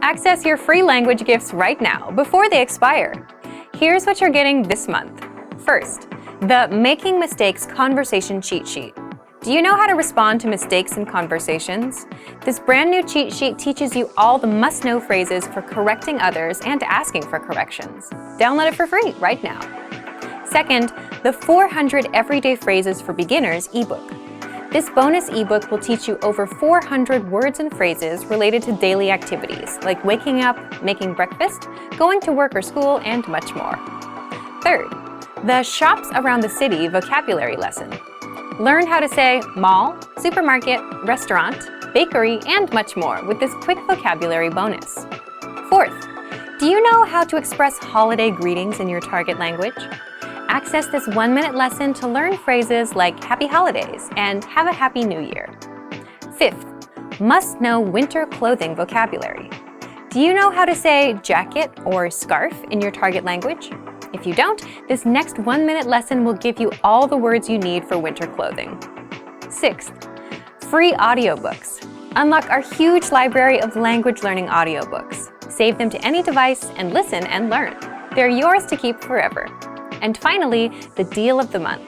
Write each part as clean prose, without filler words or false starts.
Access your free language gifts right now before they expire. Here's what you're getting this month. First, the Making Mistakes Conversation Cheat Sheet. Do you know how to respond to mistakes in conversations? This brand new cheat sheet teaches you all the must-know phrases for correcting others and asking for corrections. Download it for free right now. Second, the 400 Everyday Phrases for Beginners ebook. This bonus ebook will teach you over 400 words and phrases related to daily activities like waking up, making breakfast, going to work or school, and much more. Third, the Shops Around the City vocabulary lesson. Learn how to say mall, supermarket, restaurant, bakery, and much more with this quick vocabulary bonus. Fourth, do you know how to express holiday greetings in your target language? Access this 1-minute lesson to learn phrases like Happy Holidays and Have a Happy New Year. Fifth, must-know winter clothing vocabulary. Do you know how to say jacket or scarf in your target language? If you don't, this next 1-minute lesson will give you all the words you need for winter clothing. Sixth, free audiobooks. Unlock our huge library of language learning audiobooks. Save them to any device and listen and learn. They're yours to keep forever. And finally, the deal of the month.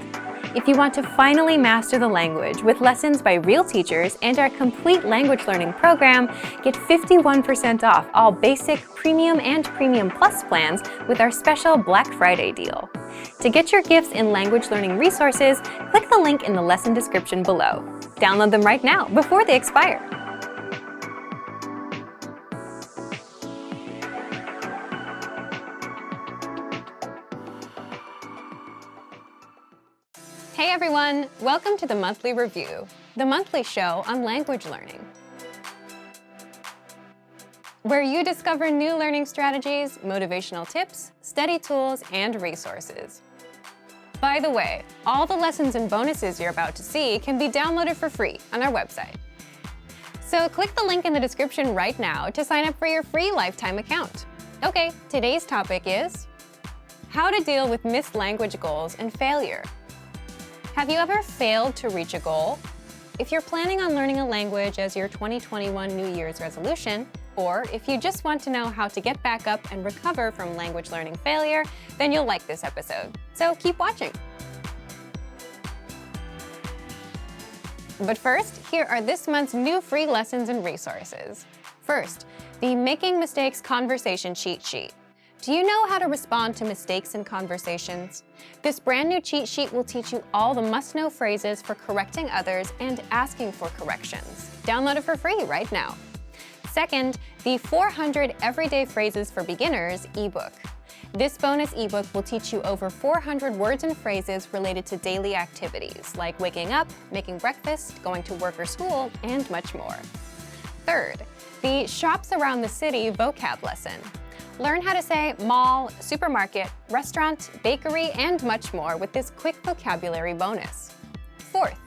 If you want to finally master the language with lessons by real teachers and our complete language learning program, get 51% off all basic, premium, and premium plus plans with our special Black Friday deal. To get your gifts in language learning resources, click the link in the lesson description below. Download them right now before they expire. Hey everyone! Welcome to the Monthly Review, the monthly show on language learning, where you discover new learning strategies, motivational tips, study tools, and resources. By the way, all the lessons and bonuses you're about to see can be downloaded for free on our website. So click the link in the description right now to sign up for your free lifetime account. Okay, today's topic is how to deal with missed language goals and failure. Have you ever failed to reach a goal? If you're planning on learning a language as your 2021 New Year's resolution, or if you just want to know how to get back up and recover from language learning failure, then you'll like this episode. So keep watching. But first, here are this month's new free lessons and resources. First, the Making Mistakes Conversation Cheat Sheet. Do you know how to respond to mistakes in conversations? This brand new cheat sheet will teach you all the must-know phrases for correcting others and asking for corrections. Download it for free right now. Second, the 400 Everyday Phrases for Beginners ebook. This bonus ebook will teach you over 400 words and phrases related to daily activities like waking up, making breakfast, going to work or school, and much more. Third, the Shops Around the City vocab lesson. Learn how to say mall, supermarket, restaurant, bakery, and much more with this quick vocabulary bonus. Fourth,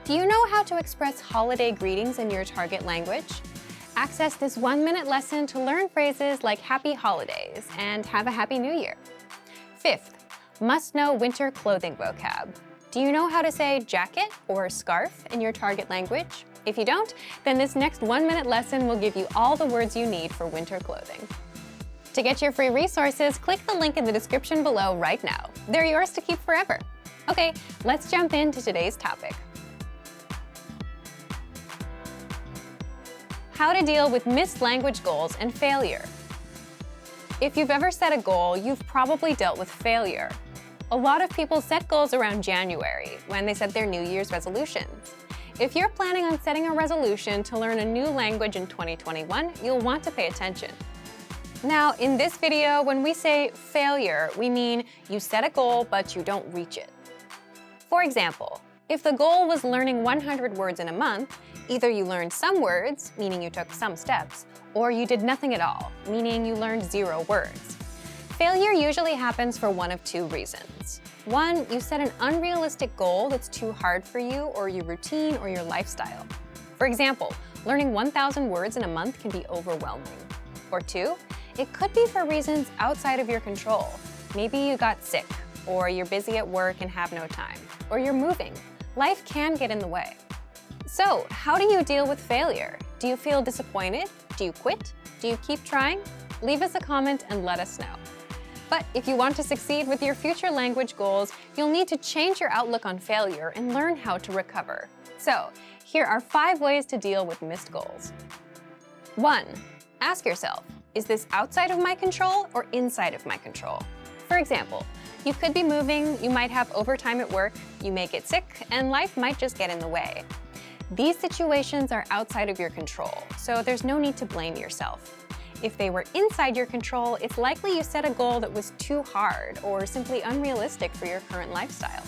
do you know how to express holiday greetings in your target language? Access this 1-minute lesson to learn phrases like Happy Holidays and Have a Happy New Year. Fifth, must-know winter clothing vocab. Do you know how to say jacket or scarf in your target language? If you don't, then this next 1-minute lesson will give you all the words you need for winter clothing. To get your free resources, click the link in the description below right now. They're yours to keep forever. Okay, let's jump into today's topic. How to deal with missed language goals and failure. If you've ever set a goal, you've probably dealt with failure. A lot of people set goals around January, when they set their New Year's resolutions. If you're planning on setting a resolution to learn a new language in 2021, you'll want to pay attention. Now, in this video, when we say failure, we mean you set a goal, but you don't reach it. For example, if the goal was learning 100 words in a month, either you learned some words, meaning you took some steps, or you did nothing at all, meaning you learned 0 words. Failure usually happens for one of 2 reasons. One, you set an unrealistic goal that's too hard for you or your routine or your lifestyle. For example, learning 1,000 words in a month can be overwhelming. Or 2, it could be for reasons outside of your control. Maybe you got sick, or you're busy at work and have no time, or you're moving. Life can get in the way. So, how do you deal with failure? Do you feel disappointed? Do you quit? Do you keep trying? Leave us a comment and let us know. But if you want to succeed with your future language goals, you'll need to change your outlook on failure and learn how to recover. So, here are 5 ways to deal with missed goals. 1. Ask yourself, is this outside of my control or inside of my control? For example, you could be moving, you might have overtime at work, you may get sick, and life might just get in the way. These situations are outside of your control, so there's no need to blame yourself. If they were inside your control, it's likely you set a goal that was too hard or simply unrealistic for your current lifestyle.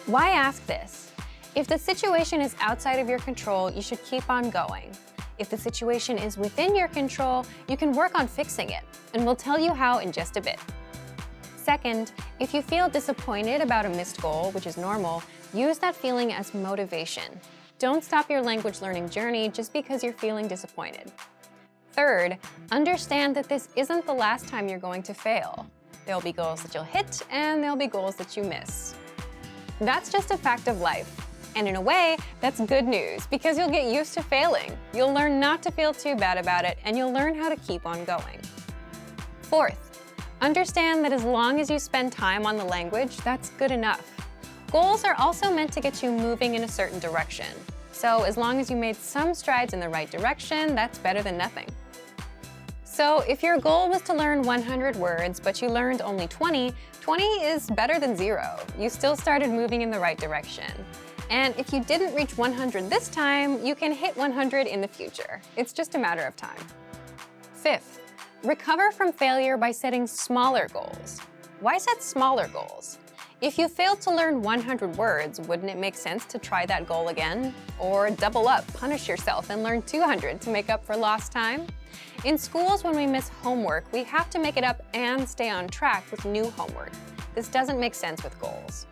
Why ask this? If the situation is outside of your control, you should keep on going. If the situation is within your control, you can work on fixing it, and we'll tell you how in just a bit. Second, if you feel disappointed about a missed goal, which is normal, use that feeling as motivation. Don't stop your language learning journey just because you're feeling disappointed. Third, understand that this isn't the last time you're going to fail. There'll be goals that you'll hit, and there'll be goals that you miss. That's just a fact of life. And in a way, that's good news because you'll get used to failing. You'll learn not to feel too bad about it, and you'll learn how to keep on going. Fourth, understand that as long as you spend time on the language, that's good enough. Goals are also meant to get you moving in a certain direction. So as long as you made some strides in the right direction, that's better than nothing. So if your goal was to learn 100 words, but you learned only 20, 20 is better than 0. You still started moving in the right direction. And if you didn't reach 100 this time, you can hit 100 in the future. It's just a matter of time. Fifth, recover from failure by setting smaller goals. Why set smaller goals? If you failed to learn 100 words, wouldn't it make sense to try that goal again? Or double up, punish yourself, and learn 200 to make up for lost time? In schools, when we miss homework, we have to make it up and stay on track with new homework. This doesn't make sense with goals.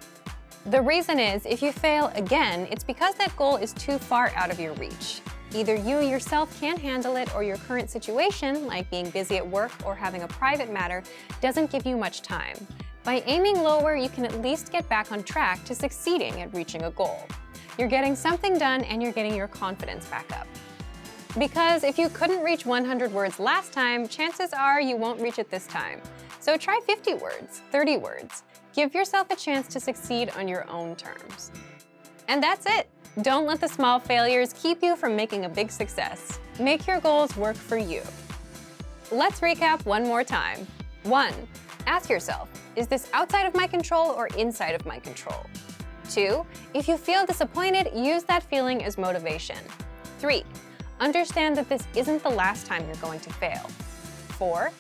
The reason is, if you fail again, it's because that goal is too far out of your reach. Either you yourself can't handle it, or your current situation, like being busy at work or having a private matter, doesn't give you much time. By aiming lower, you can at least get back on track to succeeding at reaching a goal. You're getting something done and you're getting your confidence back up. Because if you couldn't reach 100 words last time, chances are you won't reach it this time. So try 50 words, 30 words. Give yourself a chance to succeed on your own terms. And that's it. Don't let the small failures keep you from making a big success. Make your goals work for you. Let's recap one more time. 1. Ask yourself, is this outside of my control or inside of my control? 2. If you feel disappointed, use that feeling as motivation. 3. Understand that this isn't the last time you're going to fail. 4.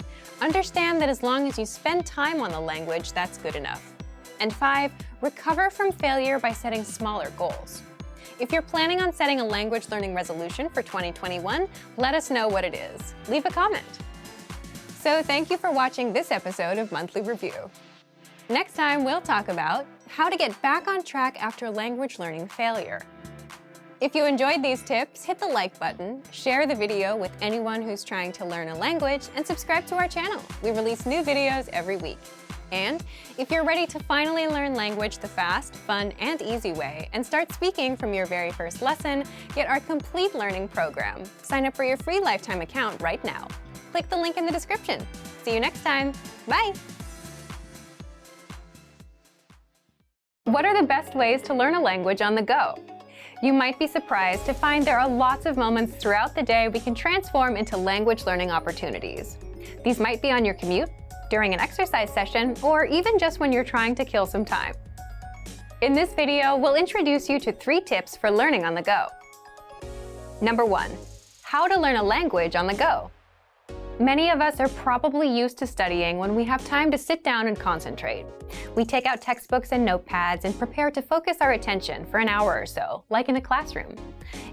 Understand that as long as you spend time on the language, that's good enough. And 5. Recover from failure by setting smaller goals. If you're planning on setting a language learning resolution for 2021, let us know what it is. Leave a comment. So thank you for watching this episode of Monthly Review. Next time, we'll talk about how to get back on track after language learning failure. If you enjoyed these tips, hit the like button, share the video with anyone who's trying to learn a language, and subscribe to our channel. We release new videos every week. And if you're ready to finally learn language the fast, fun, and easy way, and start speaking from your very first lesson, get our complete learning program. Sign up for your free lifetime account right now. Click the link in the description. See you next time. Bye! What are the best ways to learn a language on the go? You might be surprised to find there are lots of moments throughout the day we can transform into language learning opportunities. These might be on your commute, during an exercise session, or even just when you're trying to kill some time. In this video, we'll introduce you to 3 tips for learning on the go. Number 1. How to learn a language on the go. Many of us are probably used to studying when we have time to sit down and concentrate. We take out textbooks and notepads and prepare to focus our attention for an hour or so, like in a classroom.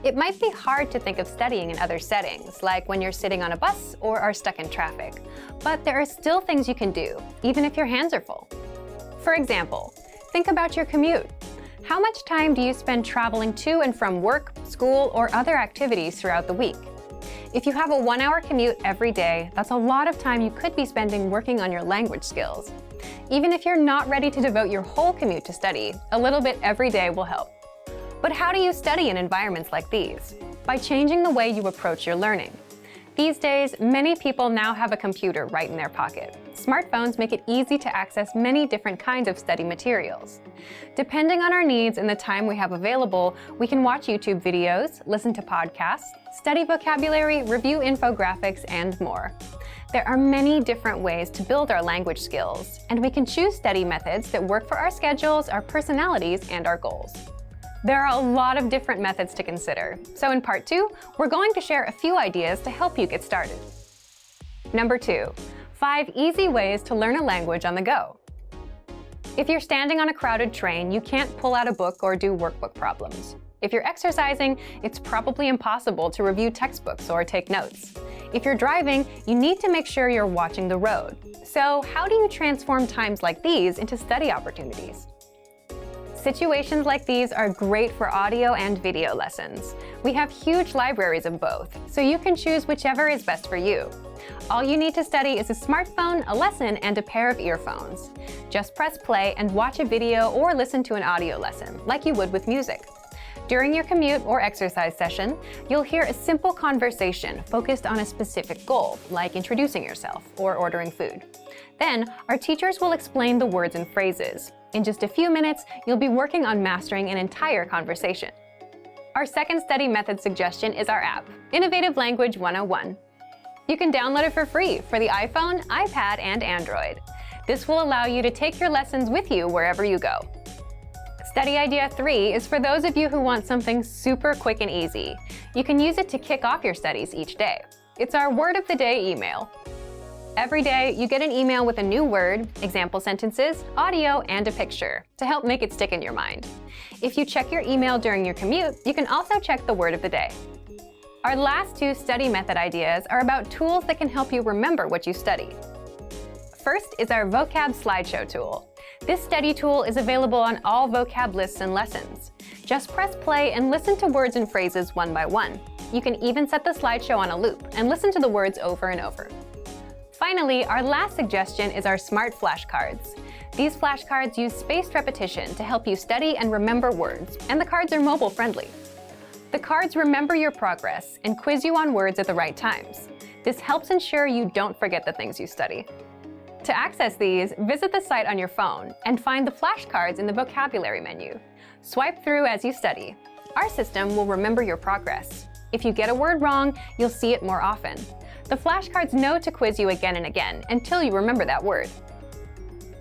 It might be hard to think of studying in other settings, like when you're sitting on a bus or are stuck in traffic. But there are still things you can do, even if your hands are full. For example, think about your commute. How much time do you spend traveling to and from work, school, or other activities throughout the week? If you have a 1-hour commute every day, that's a lot of time you could be spending working on your language skills. Even if you're not ready to devote your whole commute to study, a little bit every day will help. But how do you study in environments like these? By changing the way you approach your learning. These days, many people now have a computer right in their pocket. Smartphones make it easy to access many different kinds of study materials. Depending on our needs and the time we have available, we can watch YouTube videos, listen to podcasts, study vocabulary, review infographics, and more. There are many different ways to build our language skills, and we can choose study methods that work for our schedules, our personalities, and our goals. There are a lot of different methods to consider, so in part 2, we're going to share a few ideas to help you get started. Number 2, 5 easy ways to learn a language on the go. If you're standing on a crowded train, you can't pull out a book or do workbook problems. If you're exercising, it's probably impossible to review textbooks or take notes. If you're driving, you need to make sure you're watching the road. So how do you transform times like these into study opportunities? Situations like these are great for audio and video lessons. We have huge libraries of both, so you can choose whichever is best for you. All you need to study is a smartphone, a lesson, and a pair of earphones. Just press play and watch a video or listen to an audio lesson, like you would with music. During your commute or exercise session, you'll hear a simple conversation focused on a specific goal, like introducing yourself or ordering food. Then, our teachers will explain the words and phrases. In just a few minutes, you'll be working on mastering an entire conversation. Our second study method suggestion is our app, Innovative Language 101. You can download it for free for the iPhone, iPad, and Android. This will allow you to take your lessons with you wherever you go. Study idea 3 is for those of you who want something super quick and easy. You can use it to kick off your studies each day. It's our word of the day email. Every day, you get an email with a new word, example sentences, audio, and a picture to help make it stick in your mind. If you check your email during your commute, you can also check the word of the day. Our last 2 study method ideas are about tools that can help you remember what you study. First is our vocab slideshow tool. This study tool is available on all vocab lists and lessons. Just press play and listen to words and phrases one by one. You can even set the slideshow on a loop and listen to the words over and over. Finally, our last suggestion is our smart flashcards. These flashcards use spaced repetition to help you study and remember words, and the cards are mobile friendly. The cards remember your progress and quiz you on words at the right times. This helps ensure you don't forget the things you study. To access these, visit the site on your phone and find the flashcards in the vocabulary menu. Swipe through as you study. Our system will remember your progress. If you get a word wrong, you'll see it more often. The flashcards know to quiz you again and again until you remember that word.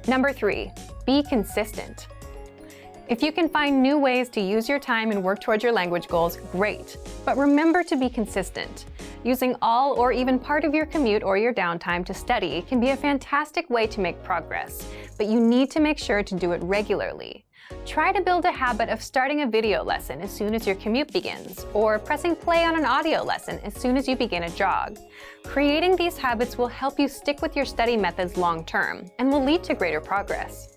Number 3, be consistent. If you can find new ways to use your time and work towards your language goals, great. But remember to be consistent. Using all or even part of your commute or your downtime to study can be a fantastic way to make progress, but you need to make sure to do it regularly. Try to build a habit of starting a video lesson as soon as your commute begins, or pressing play on an audio lesson as soon as you begin a jog. Creating these habits will help you stick with your study methods long term and will lead to greater progress.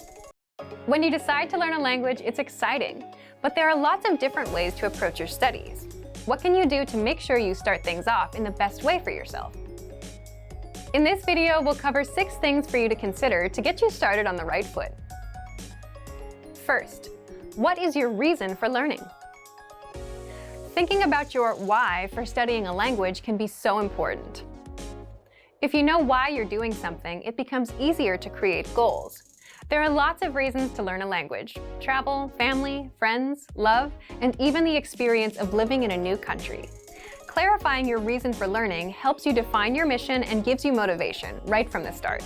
When you decide to learn a language, it's exciting, but there are lots of different ways to approach your studies. What can you do to make sure you start things off in the best way for yourself? In this video, we'll cover 6 things for you to consider to get you started on the right foot. First, what is your reason for learning? Thinking about your why for studying a language can be so important. If you know why you're doing something, it becomes easier to create goals. There are lots of reasons to learn a language: travel, family, friends, love, and even the experience of living in a new country. Clarifying your reason for learning helps you define your mission and gives you motivation right from the start.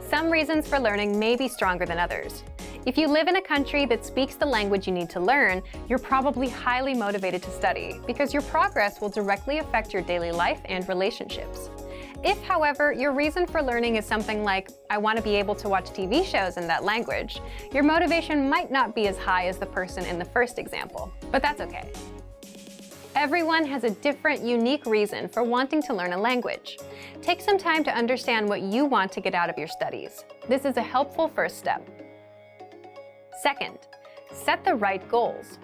Some reasons for learning may be stronger than others. If you live in a country that speaks the language you need to learn, you're probably highly motivated to study because your progress will directly affect your daily life and relationships. If, however, your reason for learning is something like, I want to be able to watch TV shows in that language, your motivation might not be as high as the person in the first example, but that's okay. Everyone has a different, unique reason for wanting to learn a language. Take some time to understand what you want to get out of your studies. This is a helpful first step. Second, set the right goals.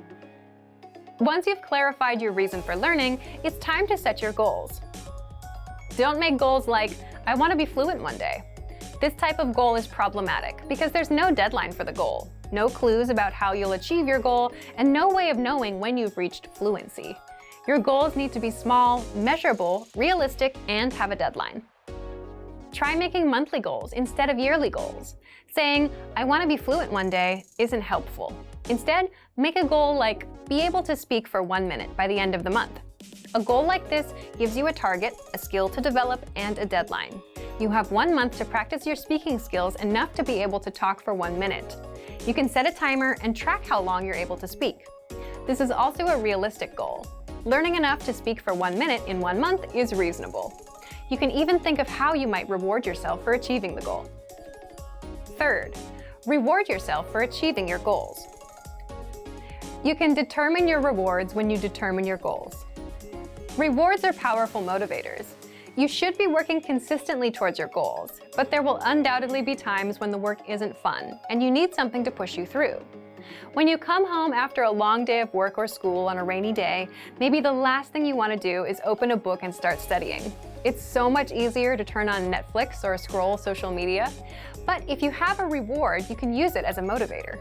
Once you've clarified your reason for learning, it's time to set your goals. Don't make goals like, I want to be fluent one day. This type of goal is problematic because there's no deadline for the goal, no clues about how you'll achieve your goal, and no way of knowing when you've reached fluency. Your goals need to be small, measurable, realistic, and have a deadline. Try making monthly goals instead of yearly goals. Saying, "I want to be fluent one day," isn't helpful. Instead, make a goal like, be able to speak for 1 minute by the end of the month. A goal like this gives you a target, a skill to develop, and a deadline. You have 1 month to practice your speaking skills enough to be able to talk for 1 minute. You can set a timer and track how long you're able to speak. This is also a realistic goal. Learning enough to speak for 1 minute in 1 month is reasonable. You can even think of how you might reward yourself for achieving the goal. Third, reward yourself for achieving your goals. You can determine your rewards when you determine your goals. Rewards are powerful motivators. You should be working consistently towards your goals, but there will undoubtedly be times when the work isn't fun and you need something to push you through. When you come home after a long day of work or school on a rainy day, maybe the last thing you want to do is open a book and start studying. It's so much easier to turn on Netflix or scroll social media, but if you have a reward, you can use it as a motivator.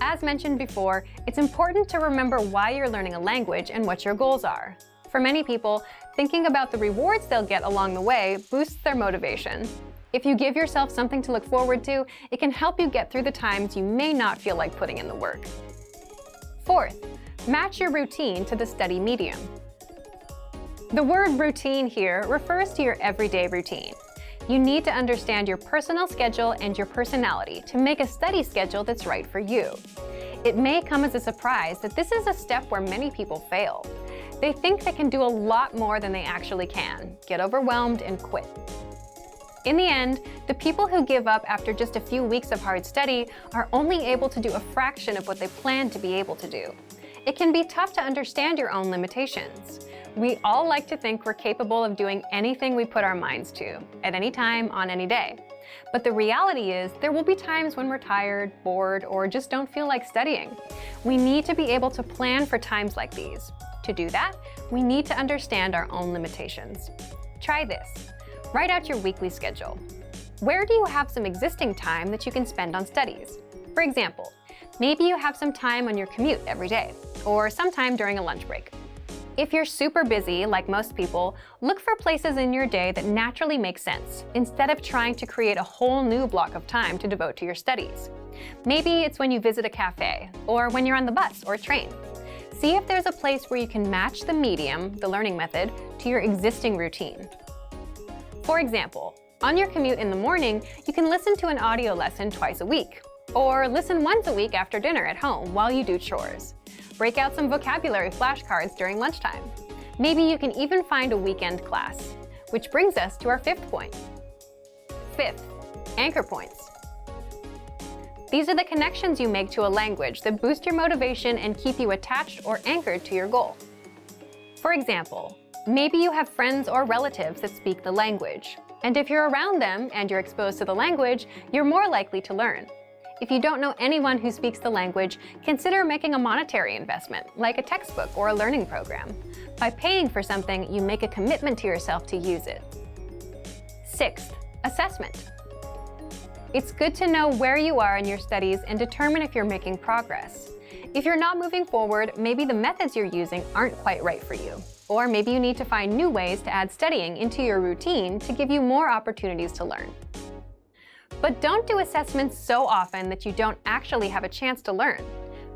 As mentioned before, it's important to remember why you're learning a language and what your goals are. For many people, thinking about the rewards they'll get along the way boosts their motivation. If you give yourself something to look forward to, it can help you get through the times you may not feel like putting in the work. Fourth, match your routine to the study medium. The word routine here refers to your everyday routine. You need to understand your personal schedule and your personality to make a study schedule that's right for you. It may come as a surprise that this is a step where many people fail. They think they can do a lot more than they actually can, get overwhelmed, and quit. In the end, the people who give up after just a few weeks of hard study are only able to do a fraction of what they planned to be able to do. It can be tough to understand your own limitations. We all like to think we're capable of doing anything we put our minds to, at any time, on any day. But the reality is, there will be times when we're tired, bored, or just don't feel like studying. We need to be able to plan for times like these. To do that, we need to understand our own limitations. Try this. Write out your weekly schedule. Where do you have some existing time that you can spend on studies? For example, maybe you have some time on your commute every day, or sometime during a lunch break. If you're super busy, like most people, look for places in your day that naturally make sense, instead of trying to create a whole new block of time to devote to your studies. Maybe it's when you visit a cafe, or when you're on the bus or train. See if there's a place where you can match the medium, the learning method, to your existing routine. For example, on your commute in the morning, you can listen to an audio lesson twice a week, or listen once a week after dinner at home while you do chores. Break out some vocabulary flashcards during lunchtime. Maybe you can even find a weekend class. Which brings us to our fifth point. Fifth, anchor points. These are the connections you make to a language that boost your motivation and keep you attached or anchored to your goal. For example, maybe you have friends or relatives that speak the language, and if you're around them and you're exposed to the language, you're more likely to learn. If you don't know anyone who speaks the language, consider making a monetary investment, like a textbook or a learning program. By paying for something, you make a commitment to yourself to use it. Sixth, assessment. It's good to know where you are in your studies and determine if you're making progress. If you're not moving forward, maybe the methods you're using aren't quite right for you. Or maybe you need to find new ways to add studying into your routine to give you more opportunities to learn. But don't do assessments so often that you don't actually have a chance to learn.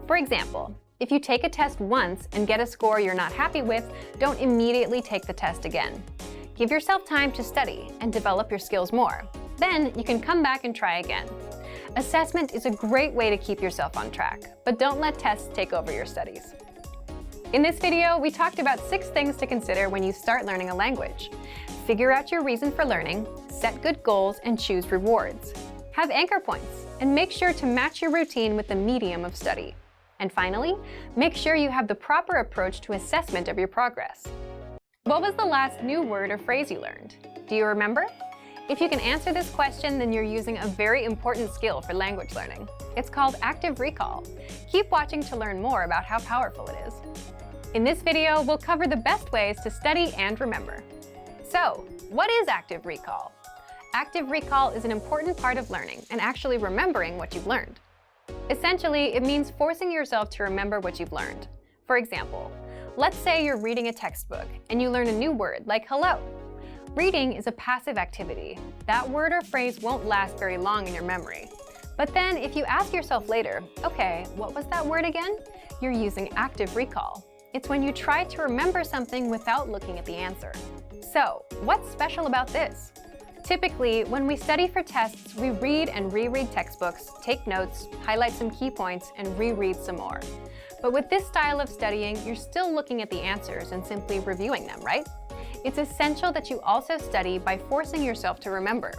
For example, if you take a test once and get a score you're not happy with, don't immediately take the test again. Give yourself time to study and develop your skills more. Then you can come back and try again. Assessment is a great way to keep yourself on track, but don't let tests take over your studies. In this video, we talked about 6 things to consider when you start learning a language. Figure out your reason for learning, set good goals, and choose rewards. Have anchor points, and make sure to match your routine with the medium of study. And finally, make sure you have the proper approach to assessment of your progress. What was the last new word or phrase you learned? Do you remember? If you can answer this question, then you're using a very important skill for language learning. It's called active recall. Keep watching to learn more about how powerful it is. In this video, we'll cover the best ways to study and remember. So, what is active recall? Active recall is an important part of learning and actually remembering what you've learned. Essentially, it means forcing yourself to remember what you've learned. For example, Let's say you're reading a textbook and you learn a new word like hello. Reading is a passive activity. That word or phrase won't last very long in your memory. But then if you ask yourself later, okay, what was that word again? You're using active recall. It's when you try to remember something without looking at the answer. So, what's special about this? Typically, when we study for tests, we read and reread textbooks, take notes, highlight some key points, and reread some more. But with this style of studying, you're still looking at the answers and simply reviewing them, right? It's essential that you also study by forcing yourself to remember.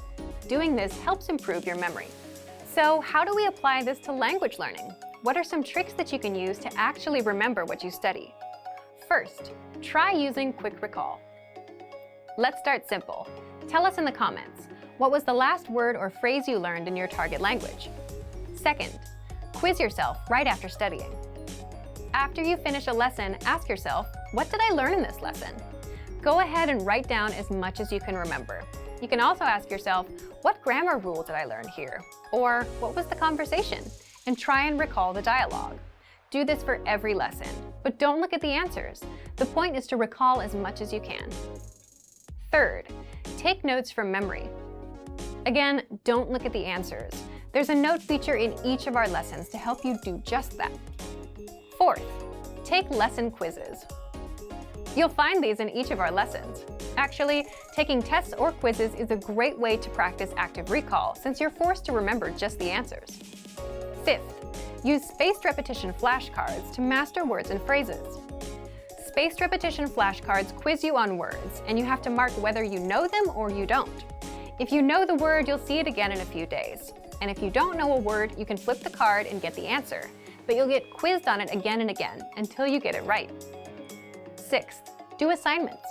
Doing this helps improve your memory. So, how do we apply this to language learning? What are some tricks that you can use to actually remember what you study? First, try using quick recall. Let's start simple. Tell us in the comments, what was the last word or phrase you learned in your target language? Second, quiz yourself right after studying. After you finish a lesson, ask yourself, what did I learn in this lesson? Go ahead and write down as much as you can remember. You can also ask yourself, what grammar rule did I learn here? Or what was the conversation? And try and recall the dialogue. Do this for every lesson, but don't look at the answers. The point is to recall as much as you can. Third, take notes from memory. Again, don't look at the answers. There's a note feature in each of our lessons to help you do just that. Fourth, take lesson quizzes. You'll find these in each of our lessons. Actually, taking tests or quizzes is a great way to practice active recall since you're forced to remember just the answers. Fifth, use spaced repetition flashcards to master words and phrases. Spaced repetition flashcards quiz you on words, and you have to mark whether you know them or you don't. If you know the word, you'll see it again in a few days. And if you don't know a word, you can flip the card and get the answer, but you'll get quizzed on it again and again until you get it right. Sixth, do assignments.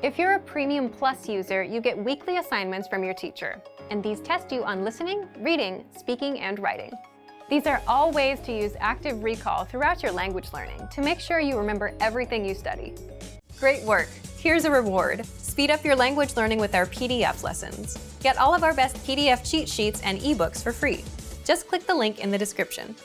If you're a Premium Plus user, you get weekly assignments from your teacher, and these test you on listening, reading, speaking, and writing. These are all ways to use active recall throughout your language learning to make sure you remember everything you study. Great work! Here's a reward. Speed up your language learning with our PDF lessons. Get all of our best PDF cheat sheets and ebooks for free. Just click the link in the description.